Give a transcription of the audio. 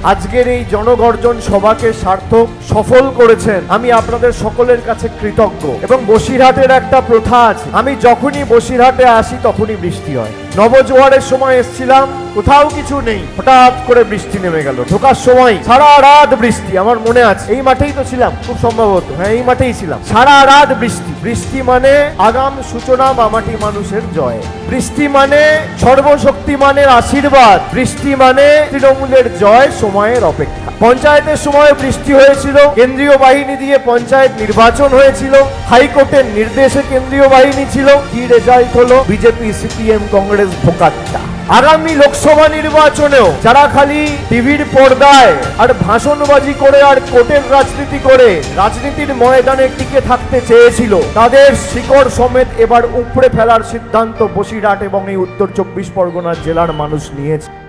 আজকের এই জনগর্জন সভাকে সার্থক সফল করেছেন, আমি আপনাদের সকলের কাছে কৃতজ্ঞ। এবং বসিরহাটের একটা প্রথা আছে, আমি যখনই বসিরহাটে আসি তখনই বৃষ্টি হয়। নবজোয়ারের সময় এসেছিলাম, কোথাও কিছু নেই, হঠাৎ করে বৃষ্টি নেমে গেল। ঢোকার সময় সারা রাত বৃষ্টি, আমার মনে আছে, এই মাঠেই তো ছিলাম খুব সম্ভবত, হ্যাঁ এই মাঠেই ছিলাম। সারা রাত বৃষ্টি। বৃষ্টি মানে আগাম সূচনা, মামাটি মানুষের জয়। বৃষ্টি মানে সর্বশক্তিমানের আশীর্বাদ। বৃষ্টি মানে তৃণমূলের জয়, সময়ের অপেক্ষা। পঞ্চায়েতের সময় বৃষ্টি হয়েছিল, কেন্দ্রীয় বাহিনী দিয়ে পঞ্চায়েত নির্বাচন হয়েছিল, হাইকোর্টের নির্দেশে কেন্দ্রীয় বাহিনী ছিল। কি রেজাল্ট হলো? বিজেপি, সিপিএম, কংগ্রেস ভোকাট্টা। আগামী লোকসভা নির্বাচনেও যারা খালি টিভির পর্দায় আর ভাষণবাজি করে আর কোর্টের রাজনীতি করে রাজনীতির ময়দানে টিকে থাকতে চেয়েছিল, তাদের শিকড় সমেত এবার উপড়ে ফেলার সিদ্ধান্ত বসিরহাট এবং এই উত্তর 24 পরগনা জেলার মানুষ নিয়েছে।